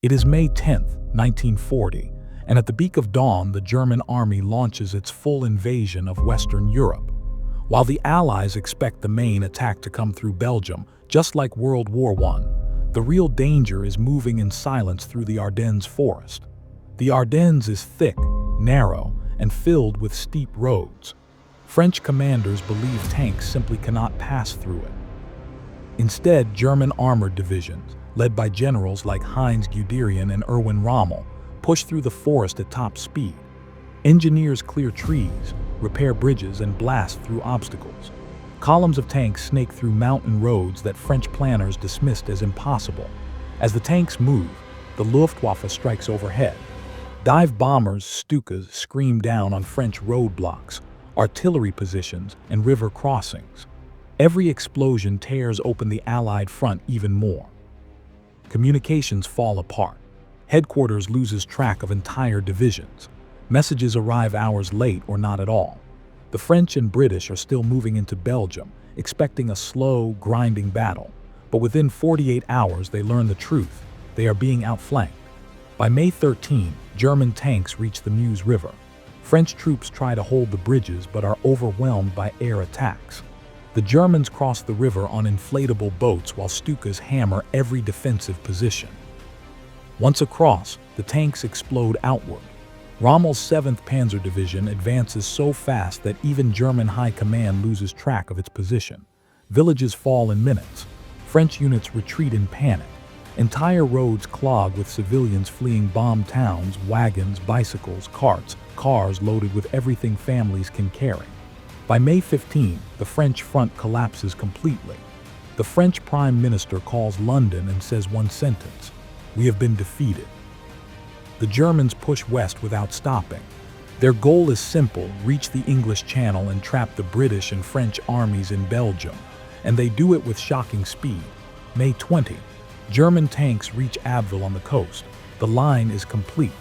It is May 10th, 1940, and at the beak of dawn, the German army launches its full invasion of Western Europe. While the Allies expect the main attack to come through Belgium, just like World War I, the real danger is moving in silence through the Ardennes forest. The Ardennes is thick, narrow, and filled with steep roads. French commanders believe tanks simply cannot pass through it. Instead, German armored divisions, led by generals like Heinz Guderian and Erwin Rommel, push through the forest at top speed. Engineers clear trees, repair bridges, and blast through obstacles. Columns of tanks snake through mountain roads that French planners dismissed as impossible. As the tanks move, the Luftwaffe strikes overhead. Dive bombers, Stukas, scream down on French roadblocks, artillery positions, and river crossings. Every explosion tears open the Allied front even more. Communications fall apart. Headquarters loses track of entire divisions. Messages arrive hours late or not at all. The French and British are still moving into Belgium, expecting a slow, grinding battle. But within 48 hours, they learn the truth. They are being outflanked. By May 13, German tanks reach the Meuse River. French troops try to hold the bridges but are overwhelmed by air attacks. The Germans cross the river on inflatable boats while Stukas hammer every defensive position. Once across, the tanks explode outward. Rommel's 7th Panzer Division advances so fast that even German high command loses track of its position. Villages fall in minutes. French units retreat in panic. Entire roads clog with civilians fleeing bombed towns, wagons, bicycles, carts, cars loaded with everything families can carry. By May 15, the French front collapses completely. The French Prime Minister calls London and says one sentence: "We have been defeated." The Germans push west without stopping. Their goal is simple: reach the English Channel and trap the British and French armies in Belgium. And they do it with shocking speed. May 20, German tanks reach Abbeville on the coast. The line is complete.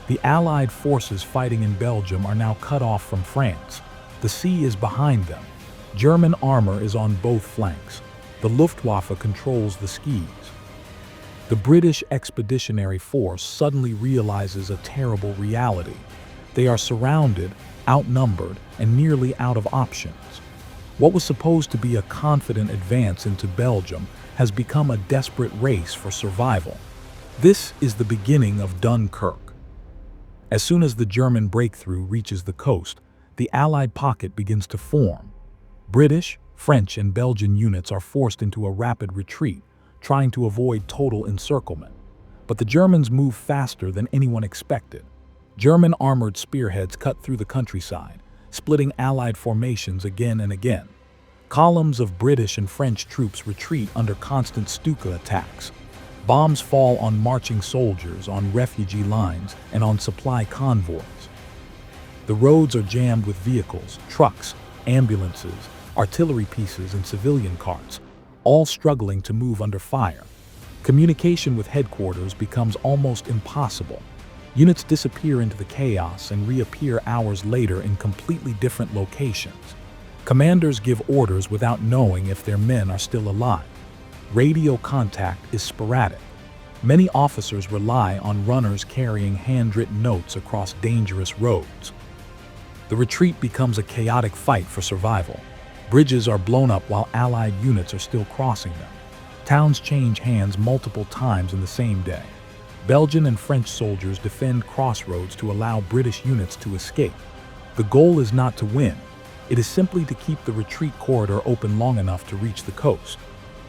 The Allied forces fighting in Belgium are now cut off from France. The sea is behind them. German armor is on both flanks. The Luftwaffe controls the skies. The British Expeditionary Force suddenly realizes a terrible reality. They are surrounded, outnumbered, and nearly out of options. What was supposed to be a confident advance into Belgium has become a desperate race for survival. This is the beginning of Dunkirk. As soon as the German breakthrough reaches the coast, the Allied pocket begins to form. British, French, and Belgian units are forced into a rapid retreat, trying to avoid total encirclement. But the Germans move faster than anyone expected. German armored spearheads cut through the countryside, splitting Allied formations again and again. Columns of British and French troops retreat under constant Stuka attacks. Bombs fall on marching soldiers, on refugee lines, and on supply convoys. The roads are jammed with vehicles, trucks, ambulances, artillery pieces, and civilian carts, all struggling to move under fire. Communication with headquarters becomes almost impossible. Units disappear into the chaos and reappear hours later in completely different locations. Commanders give orders without knowing if their men are still alive. Radio contact is sporadic. Many officers rely on runners carrying handwritten notes across dangerous roads. The retreat becomes a chaotic fight for survival. Bridges are blown up while Allied units are still crossing them. Towns change hands multiple times in the same day. Belgian and French soldiers defend crossroads to allow British units to escape. The goal is not to win. It is simply to keep the retreat corridor open long enough to reach the coast.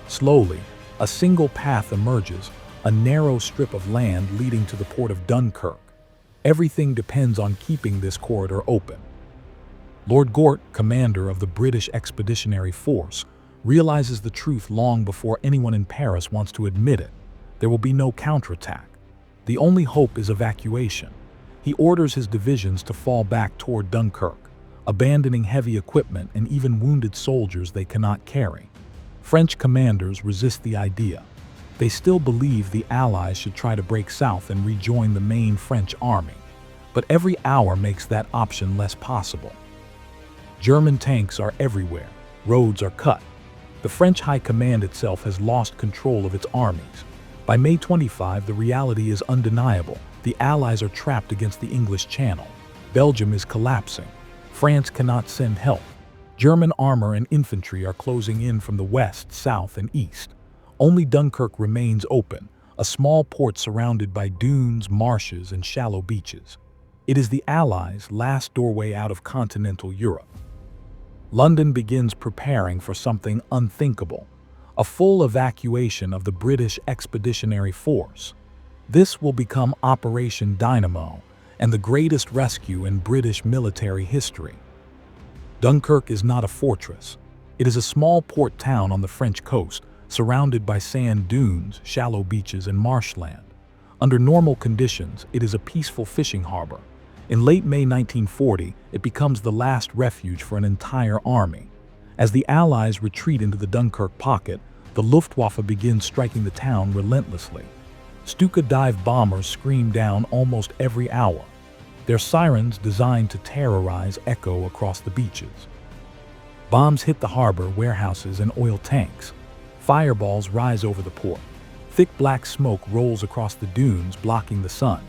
Slowly, a single path emerges, a narrow strip of land leading to the port of Dunkirk. Everything depends on keeping this corridor open. Lord Gort, commander of the British Expeditionary Force, realizes the truth long before anyone in Paris wants to admit it. There will be no counterattack. The only hope is evacuation. He orders his divisions to fall back toward Dunkirk, abandoning heavy equipment and even wounded soldiers they cannot carry. French commanders resist the idea. They still believe the Allies should try to break south and rejoin the main French army. But every hour makes that option less possible. German tanks are everywhere. Roads are cut. The French High Command itself has lost control of its armies. By May 25, the reality is undeniable. The Allies are trapped against the English Channel. Belgium is collapsing. France cannot send help. German armor and infantry are closing in from the west, south, and east. Only Dunkirk remains open, a small port surrounded by dunes, marshes, and shallow beaches. It is the Allies' last doorway out of continental Europe. London begins preparing for something unthinkable, a full evacuation of the British Expeditionary Force. This will become Operation Dynamo and the greatest rescue in British military history. Dunkirk is not a fortress. It is a small port town on the French coast, surrounded by sand dunes, shallow beaches, and marshland. Under normal conditions, it is a peaceful fishing harbor. In late May 1940, it becomes the last refuge for an entire army. As the Allies retreat into the Dunkirk pocket, the Luftwaffe begins striking the town relentlessly. Stuka dive bombers scream down almost every hour, their sirens designed to terrorize echo across the beaches. Bombs hit the harbor, warehouses, and oil tanks. Fireballs rise over the port. Thick black smoke rolls across the dunes, blocking the sun.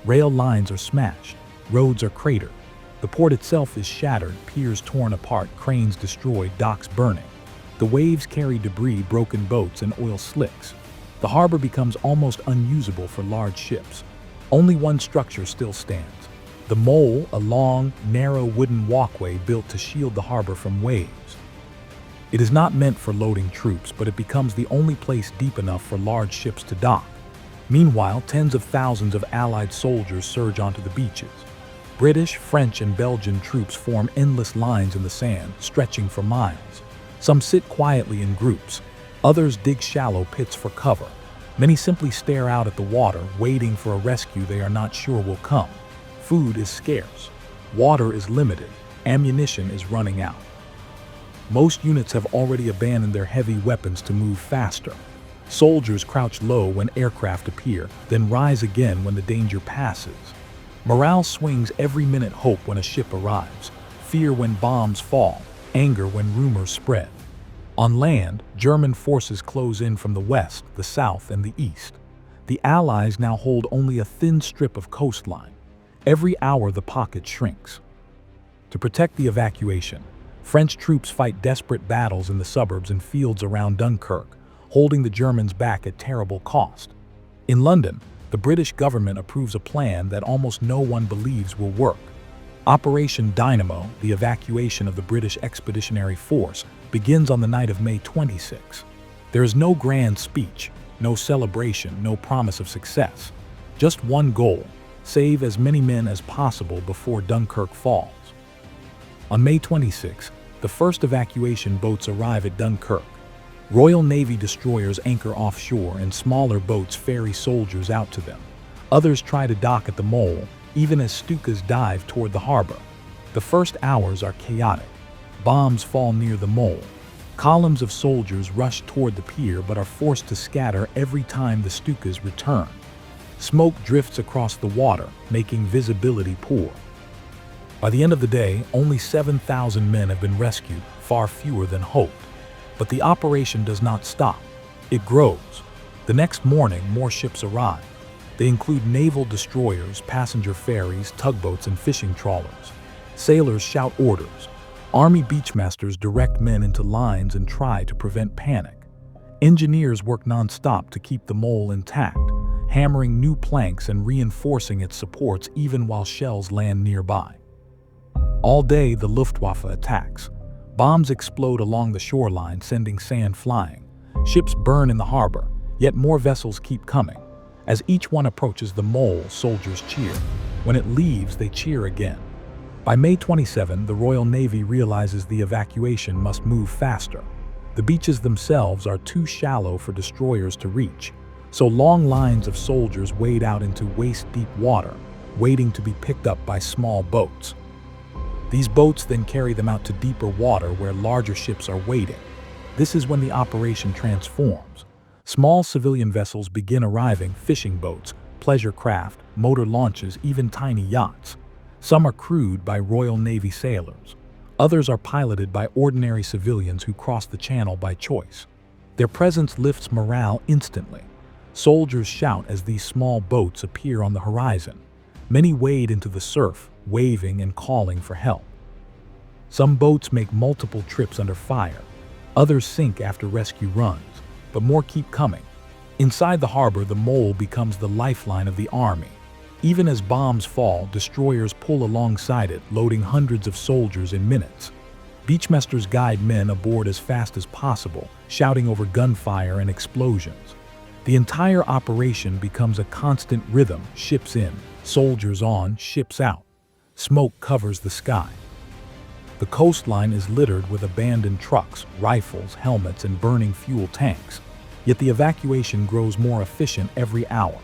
Rail lines are smashed. Roads are cratered. The port itself is shattered, piers torn apart, cranes destroyed, docks burning. The waves carry debris, broken boats, and oil slicks. The harbor becomes almost unusable for large ships. Only one structure still stands. The mole, a long, narrow wooden walkway built to shield the harbor from waves. It is not meant for loading troops, but it becomes the only place deep enough for large ships to dock. Meanwhile, tens of thousands of Allied soldiers surge onto the beaches. British, French, and Belgian troops form endless lines in the sand, stretching for miles. Some sit quietly in groups. Others dig shallow pits for cover. Many simply stare out at the water, waiting for a rescue they are not sure will come. Food is scarce. Water is limited. Ammunition is running out. Most units have already abandoned their heavy weapons to move faster. Soldiers crouch low when aircraft appear, then rise again when the danger passes. Morale swings every minute, hope when a ship arrives, fear when bombs fall, anger when rumors spread. On land, German forces close in from the west, the south, and the east. The Allies now hold only a thin strip of coastline. Every hour the pocket shrinks. To protect the evacuation, French troops fight desperate battles in the suburbs and fields around Dunkirk, holding the Germans back at terrible cost. In London, the British government approves a plan that almost no one believes will work. Operation Dynamo, the evacuation of the British Expeditionary Force, begins on the night of May 26. There is no grand speech, no celebration, no promise of success. Just one goal: save as many men as possible before Dunkirk falls. On May 26, the first evacuation boats arrive at Dunkirk. Royal Navy destroyers anchor offshore and smaller boats ferry soldiers out to them. Others try to dock at the mole, even as Stukas dive toward the harbor. The first hours are chaotic. Bombs fall near the mole. Columns of soldiers rush toward the pier but are forced to scatter every time the Stukas return. Smoke drifts across the water, making visibility poor. By the end of the day, only 7,000 men have been rescued, far fewer than hoped. But the operation does not stop. It grows. The next morning, more ships arrive. They include naval destroyers, passenger ferries, tugboats, and fishing trawlers. Sailors shout orders. Army beachmasters direct men into lines and try to prevent panic. Engineers work non-stop to keep the mole intact, hammering new planks and reinforcing its supports even while shells land nearby. All day, the Luftwaffe attacks. Bombs explode along the shoreline, sending sand flying. Ships burn in the harbor, yet more vessels keep coming. As each one approaches the mole, soldiers cheer. When it leaves, they cheer again. By May 27, the Royal Navy realizes the evacuation must move faster. The beaches themselves are too shallow for destroyers to reach, so long lines of soldiers wade out into waist-deep water, waiting to be picked up by small boats. These boats then carry them out to deeper water where larger ships are waiting. This is when the operation transforms. Small civilian vessels begin arriving: fishing boats, pleasure craft, motor launches, even tiny yachts. Some are crewed by Royal Navy sailors. Others are piloted by ordinary civilians who cross the channel by choice. Their presence lifts morale instantly. Soldiers shout as these small boats appear on the horizon. Many wade into the surf, waving and calling for help. Some boats make multiple trips under fire. Others sink after rescue runs, but more keep coming. Inside the harbor, the mole becomes the lifeline of the army. Even as bombs fall, destroyers pull alongside it, loading hundreds of soldiers in minutes. Beachmasters guide men aboard as fast as possible, shouting over gunfire and explosions. The entire operation becomes a constant rhythm: ships in, soldiers on, ships out. Smoke covers the sky. The coastline is littered with abandoned trucks, rifles, helmets, and burning fuel tanks. Yet the evacuation grows more efficient every hour.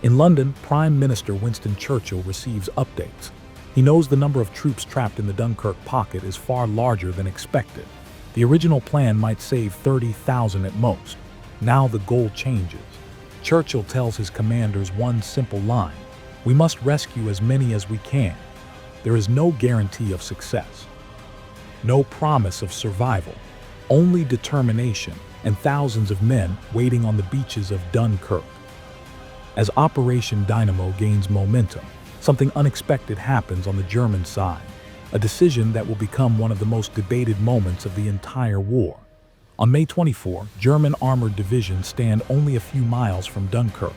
In London, Prime Minister Winston Churchill receives updates. He knows the number of troops trapped in the Dunkirk pocket is far larger than expected. The original plan might save 30,000 at most. Now the goal changes. Churchill tells his commanders one simple line: "We must rescue as many as we can." There is no guarantee of success. No promise of survival. Only determination and thousands of men waiting on the beaches of Dunkirk. As Operation Dynamo gains momentum, something unexpected happens on the German side, a decision that will become one of the most debated moments of the entire war. On May 24, German armored divisions stand only a few miles from Dunkirk.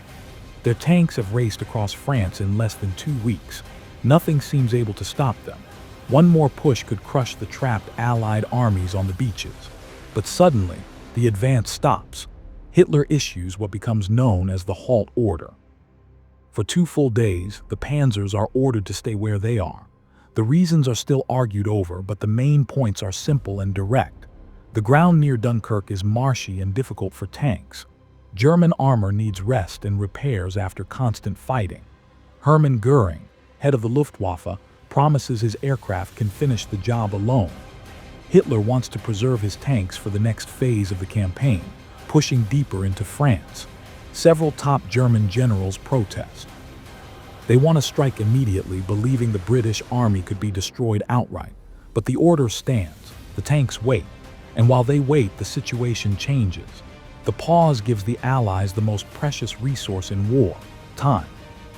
Their tanks have raced across France in less than 2 weeks. Nothing seems able to stop them. One more push could crush the trapped Allied armies on the beaches. But suddenly, the advance stops. Hitler issues what becomes known as the halt order. For 2 full days, the panzers are ordered to stay where they are. The reasons are still argued over, but the main points are simple and direct. The ground near Dunkirk is marshy and difficult for tanks. German armor needs rest and repairs after constant fighting. Hermann Göring, head of the Luftwaffe, promises his aircraft can finish the job alone. Hitler wants to preserve his tanks for the next phase of the campaign, pushing deeper into France. Several top German generals protest. They want to strike immediately, believing the British army could be destroyed outright. But the order stands. The tanks wait. And while they wait, the situation changes. The pause gives the Allies the most precious resource in war: time.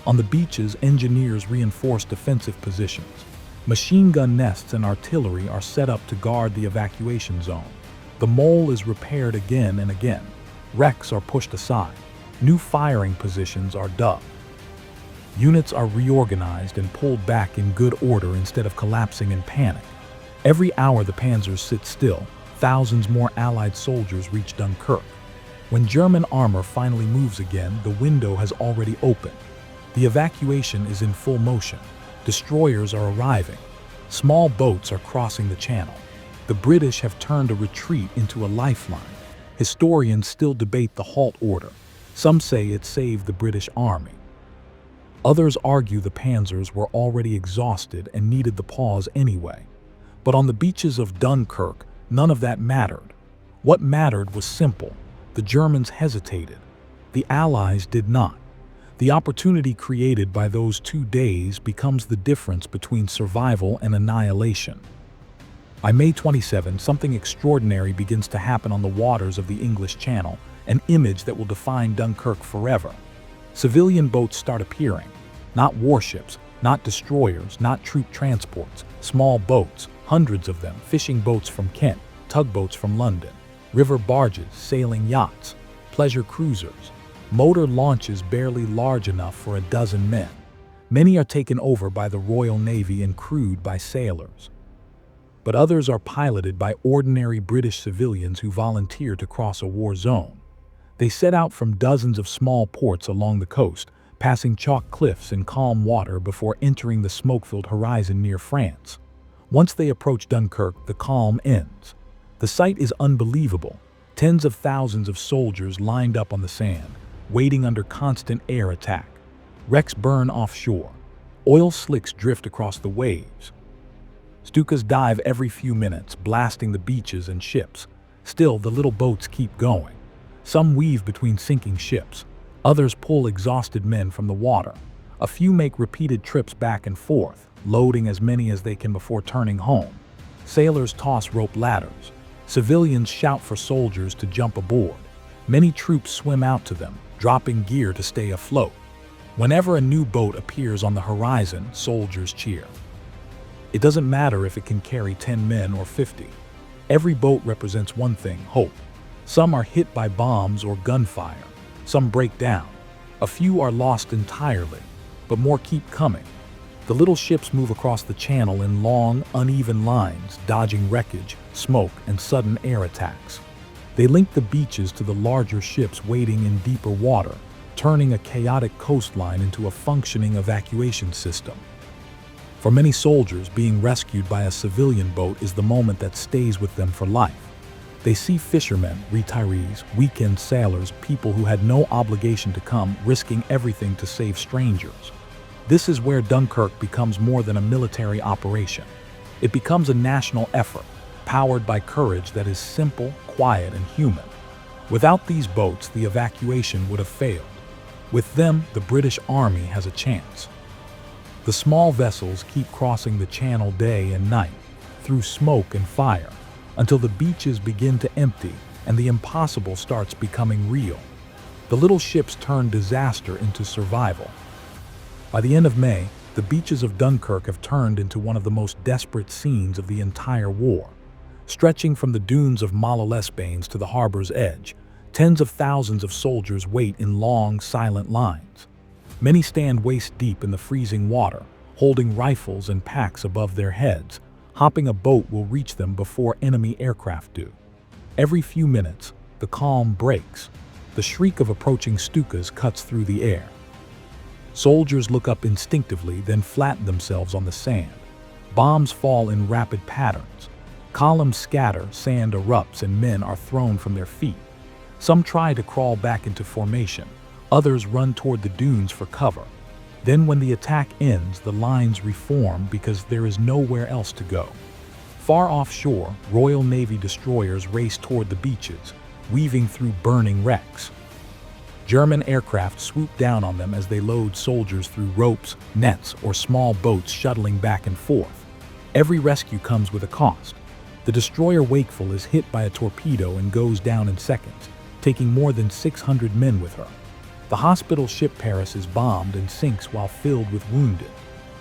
On the beaches, engineers reinforce defensive positions. Machine gun nests and artillery are set up to guard the evacuation zone. The mole is repaired again and again. Wrecks are pushed aside. New firing positions are dug. Units are reorganized and pulled back in good order instead of collapsing in panic. Every hour the panzers sit still, thousands more Allied soldiers reach Dunkirk. When German armor finally moves again, the window has already opened. The evacuation is in full motion. Destroyers are arriving. Small boats are crossing the channel. The British have turned a retreat into a lifeline. Historians still debate the halt order. Some say it saved the British army. Others argue the panzers were already exhausted and needed the pause anyway. But on the beaches of Dunkirk, none of that mattered. What mattered was simple. The Germans hesitated. The Allies did not. The opportunity created by those 2 days becomes the difference between survival and annihilation. By May 27, something extraordinary begins to happen on the waters of the English Channel, an image that will define Dunkirk forever. Civilian boats start appearing. Not warships, not destroyers, not troop transports. Small boats, hundreds of them, fishing boats from Kent, tugboats from London, river barges, sailing yachts, pleasure cruisers, motor launches barely large enough for a dozen men. Many are taken over by the Royal Navy and crewed by sailors. But others are piloted by ordinary British civilians who volunteer to cross a war zone. They set out from dozens of small ports along the coast, passing chalk cliffs and calm water before entering the smoke-filled horizon near France. Once they approach Dunkirk, the calm ends. The sight is unbelievable. Tens of thousands of soldiers lined up on the sand, waiting under constant air attack. Wrecks burn offshore. Oil slicks drift across the waves. Stukas dive every few minutes, blasting the beaches and ships. Still, the little boats keep going. Some weave between sinking ships. Others pull exhausted men from the water. A few make repeated trips back and forth, loading as many as they can before turning home. Sailors toss rope ladders. Civilians shout for soldiers to jump aboard. Many troops swim out to them, dropping gear to stay afloat. Whenever a new boat appears on the horizon, soldiers cheer. It doesn't matter if it can carry 10 men or 50. Every boat represents one thing: hope. Some are hit by bombs or gunfire. Some break down. A few are lost entirely, but more keep coming. The little ships move across the channel in long, uneven lines, dodging wreckage, smoke, and sudden air attacks. They link the beaches to the larger ships waiting in deeper water, turning a chaotic coastline into a functioning evacuation system. For many soldiers, being rescued by a civilian boat is the moment that stays with them for life. They see fishermen, retirees, weekend sailors, people who had no obligation to come, risking everything to save strangers. This is where Dunkirk becomes more than a military operation. It becomes a national effort, powered by courage that is simple, quiet, and human. Without these boats, the evacuation would have failed. With them, the British Army has a chance. The small vessels keep crossing the channel day and night, through smoke and fire, until the beaches begin to empty and the impossible starts becoming real. The little ships turn disaster into survival. By the end of May, the beaches of Dunkirk have turned into one of the most desperate scenes of the entire war. Stretching from the dunes of Malolesbanes to the harbor's edge, tens of thousands of soldiers wait in long, silent lines. Many stand waist-deep in the freezing water, holding rifles and packs above their heads. Hopping a boat will reach them before enemy aircraft do. Every few minutes, the calm breaks. The shriek of approaching Stukas cuts through the air. Soldiers look up instinctively, then flatten themselves on the sand. Bombs fall in rapid patterns. Columns scatter, sand erupts, and men are thrown from their feet. Some try to crawl back into formation. Others run toward the dunes for cover. Then when the attack ends, the lines reform because there is nowhere else to go. Far offshore, Royal Navy destroyers race toward the beaches, weaving through burning wrecks. German aircraft swoop down on them as they load soldiers through ropes, nets, or small boats shuttling back and forth. Every rescue comes with a cost. The destroyer Wakeful is hit by a torpedo and goes down in seconds, taking more than 600 men with her. The hospital ship Paris is bombed and sinks while filled with wounded.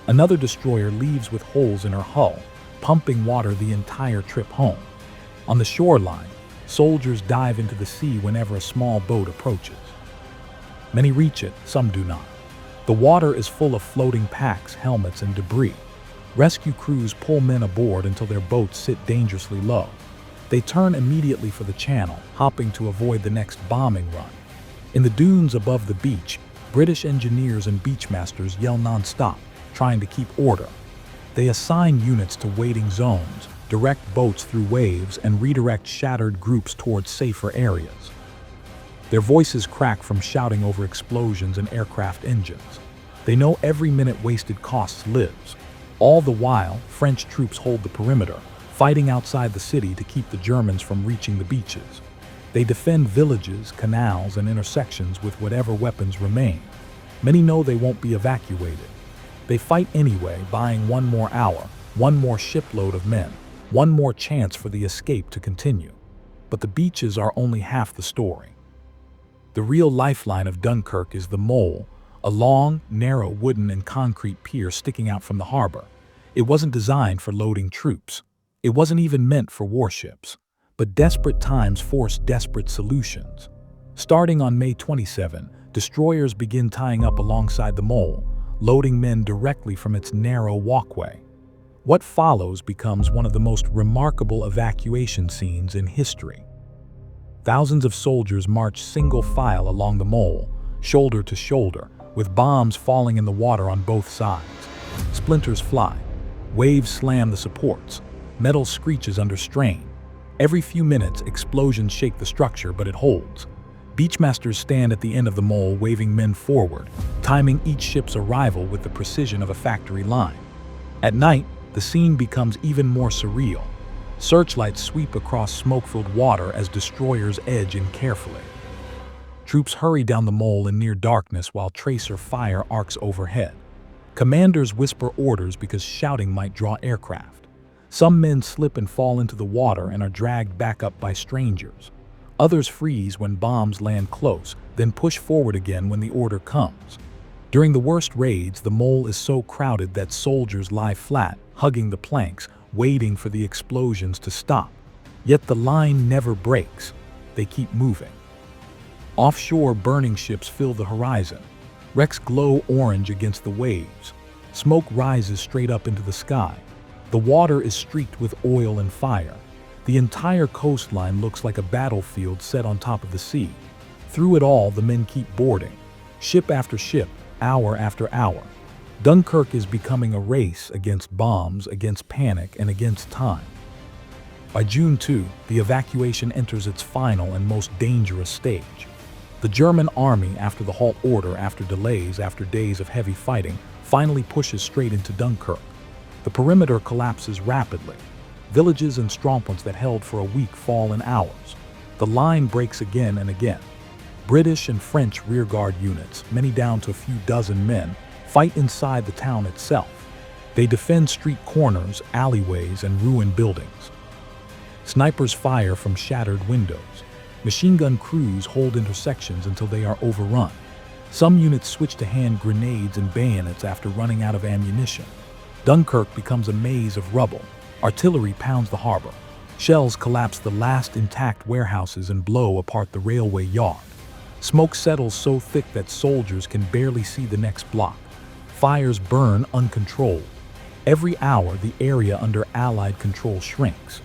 Another destroyer leaves with holes in her hull, pumping water the entire trip home. On the shoreline, soldiers dive into the sea whenever a small boat approaches. Many reach it, some do not. The water is full of floating packs, helmets, and debris. Rescue crews pull men aboard until their boats sit dangerously low. They turn immediately for the channel, hopping to avoid the next bombing run. In the dunes above the beach, British engineers and beachmasters yell non-stop, trying to keep order. They assign units to waiting zones, direct boats through waves, and redirect shattered groups towards safer areas. Their voices crack from shouting over explosions and aircraft engines. They know every minute wasted costs lives. All the while, French troops hold the perimeter, fighting outside the city to keep the Germans from reaching the beaches. They defend villages, canals, and intersections with whatever weapons remain. Many know they won't be evacuated. They fight anyway, buying one more hour, one more shipload of men, one more chance for the escape to continue. But the beaches are only half the story. The real lifeline of Dunkirk is the mole, a long, narrow wooden and concrete pier sticking out from the harbor. It wasn't designed for loading troops. It wasn't even meant for warships. But desperate times force desperate solutions. Starting on May 27, destroyers begin tying up alongside the mole, loading men directly from its narrow walkway. What follows becomes one of the most remarkable evacuation scenes in history. Thousands of soldiers march single file along the mole, shoulder to shoulder, with bombs falling in the water on both sides. Splinters fly. Waves slam the supports. Metal screeches under strain. Every few minutes, explosions shake the structure, but it holds. Beachmasters stand at the end of the mole, waving men forward, timing each ship's arrival with the precision of a factory line. At night, the scene becomes even more surreal. Searchlights sweep across smoke-filled water as destroyers edge in carefully. Troops hurry down the mole in near darkness while tracer fire arcs overhead. Commanders whisper orders because shouting might draw aircraft. Some men slip and fall into the water and are dragged back up by strangers. Others freeze when bombs land close, then push forward again when the order comes. During the worst raids, the mole is so crowded that soldiers lie flat, hugging the planks, waiting for the explosions to stop. Yet the line never breaks. They keep moving. Offshore, burning ships fill the horizon. Wrecks glow orange against the waves. Smoke rises straight up into the sky. The water is streaked with oil and fire. The entire coastline looks like a battlefield set on top of the sea. Through it all, the men keep boarding. Ship after ship, hour after hour. Dunkirk is becoming a race against bombs, against panic, and against time. By June 2, the evacuation enters its final and most dangerous stage. The German army, after the halt order, after delays, after days of heavy fighting, finally pushes straight into Dunkirk. The perimeter collapses rapidly. Villages and strongpoints that held for a week fall in hours. The line breaks again and again. British and French rearguard units, many down to a few dozen men, fight inside the town itself. They defend street corners, alleyways, and ruined buildings. Snipers fire from shattered windows. Machine gun crews hold intersections until they are overrun. Some units switch to hand grenades and bayonets after running out of ammunition. Dunkirk becomes a maze of rubble. Artillery pounds the harbor. Shells collapse the last intact warehouses and blow apart the railway yard. Smoke settles so thick that soldiers can barely see the next block. Fires burn uncontrolled. Every hour, the area under Allied control shrinks.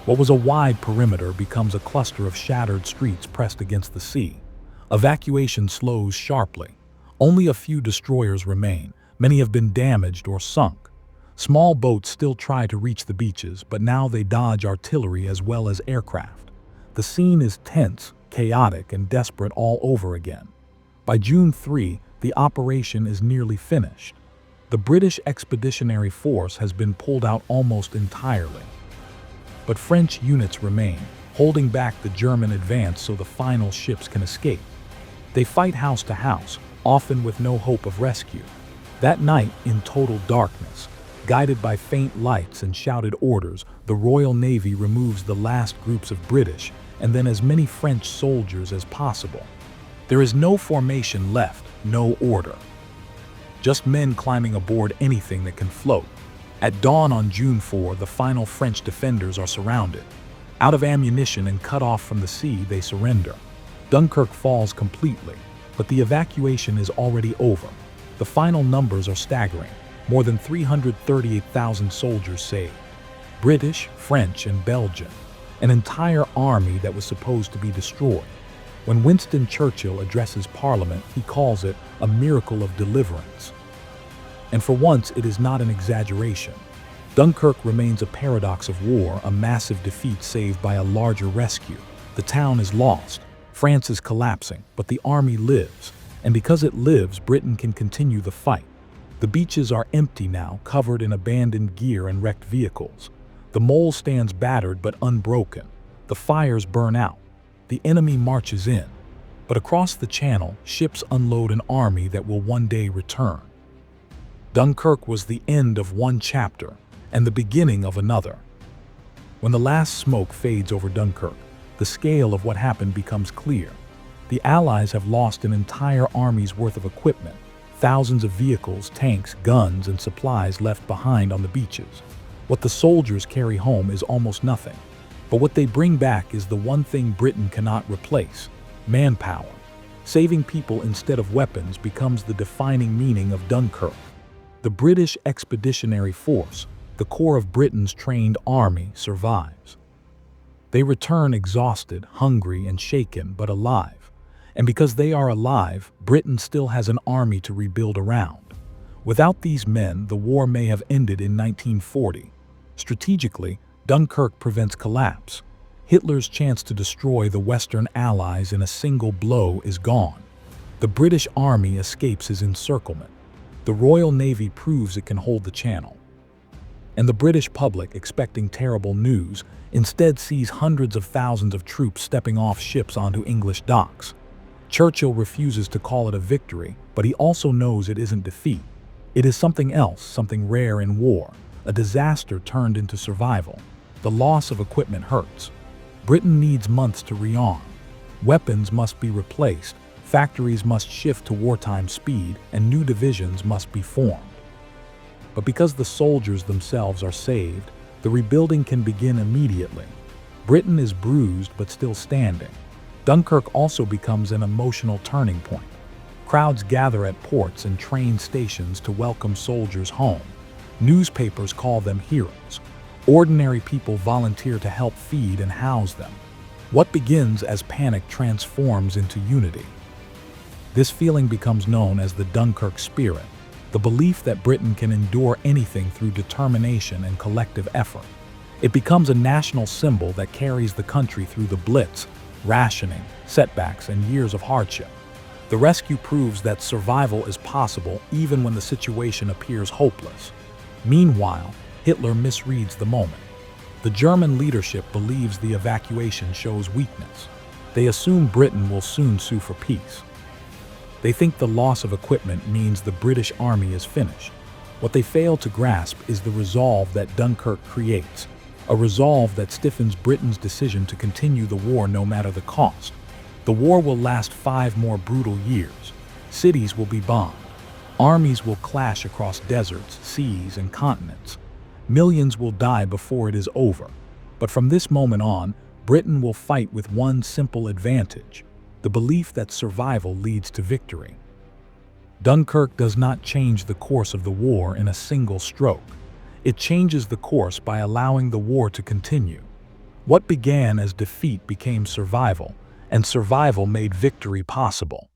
What was a wide perimeter becomes a cluster of shattered streets pressed against the sea. Evacuation slows sharply. Only a few destroyers remain. Many have been damaged or sunk. Small boats still try to reach the beaches, but now they dodge artillery as well as aircraft. The scene is tense, chaotic, and desperate all over again. By June 3, the operation is nearly finished. The British Expeditionary Force has been pulled out almost entirely. But French units remain, holding back the German advance so the final ships can escape. They fight house to house, often with no hope of rescue. That night, in total darkness, guided by faint lights and shouted orders, the Royal Navy removes the last groups of British and then as many French soldiers as possible. There is no formation left, no order. Just men climbing aboard anything that can float. At dawn on June 4, the final French defenders are surrounded. Out of ammunition and cut off from the sea, they surrender. Dunkirk falls completely, but the evacuation is already over. The final numbers are staggering. More than 338,000 soldiers saved. British, French, and Belgian. An entire army that was supposed to be destroyed. When Winston Churchill addresses Parliament, he calls it a miracle of deliverance. And for once, it is not an exaggeration. Dunkirk remains a paradox of war, a massive defeat saved by a larger rescue. The town is lost. France is collapsing, but the army lives. And because it lives, Britain can continue the fight. The beaches are empty now, covered in abandoned gear and wrecked vehicles. The mole stands battered but unbroken. The fires burn out. The enemy marches in. But across the channel, ships unload an army that will one day return. Dunkirk was the end of one chapter and the beginning of another. When the last smoke fades over Dunkirk, the scale of what happened becomes clear. The Allies have lost an entire army's worth of equipment. Thousands of vehicles, tanks, guns, and supplies left behind on the beaches. What the soldiers carry home is almost nothing. But what they bring back is the one thing Britain cannot replace: manpower. Saving people instead of weapons becomes the defining meaning of Dunkirk. The British Expeditionary Force, the core of Britain's trained army, survives. They return exhausted, hungry, and shaken, but alive. And because they are alive, Britain still has an army to rebuild around. Without these men, the war may have ended in 1940. Strategically, Dunkirk prevents collapse. Hitler's chance to destroy the Western Allies in a single blow is gone. The British Army escapes his encirclement. The Royal Navy proves it can hold the channel. And the British public, expecting terrible news, instead sees hundreds of thousands of troops stepping off ships onto English docks. Churchill refuses to call it a victory, but he also knows it isn't defeat. It is something else, something rare in war, a disaster turned into survival. The loss of equipment hurts. Britain needs months to rearm. Weapons must be replaced, factories must shift to wartime speed, and new divisions must be formed. But because the soldiers themselves are saved, the rebuilding can begin immediately. Britain is bruised but still standing. Dunkirk also becomes an emotional turning point. Crowds gather at ports and train stations to welcome soldiers home. Newspapers call them heroes. Ordinary people volunteer to help feed and house them. What begins as panic transforms into unity. This feeling becomes known as the Dunkirk spirit, the belief that Britain can endure anything through determination and collective effort. It becomes a national symbol that carries the country through the Blitz, rationing, setbacks, and years of hardship. The rescue proves that survival is possible even when the situation appears hopeless. Meanwhile, Hitler misreads the moment. The German leadership believes the evacuation shows weakness. They assume Britain will soon sue for peace. They think the loss of equipment means the British army is finished. What they fail to grasp is the resolve that Dunkirk creates, a resolve that stiffens Britain's decision to continue the war no matter the cost. The war will last 5 more brutal years. Cities will be bombed. Armies will clash across deserts, seas, and continents. Millions will die before it is over. But from this moment on, Britain will fight with one simple advantage: the belief that survival leads to victory. Dunkirk does not change the course of the war in a single stroke. It changes the course by allowing the war to continue. What began as defeat became survival, and survival made victory possible.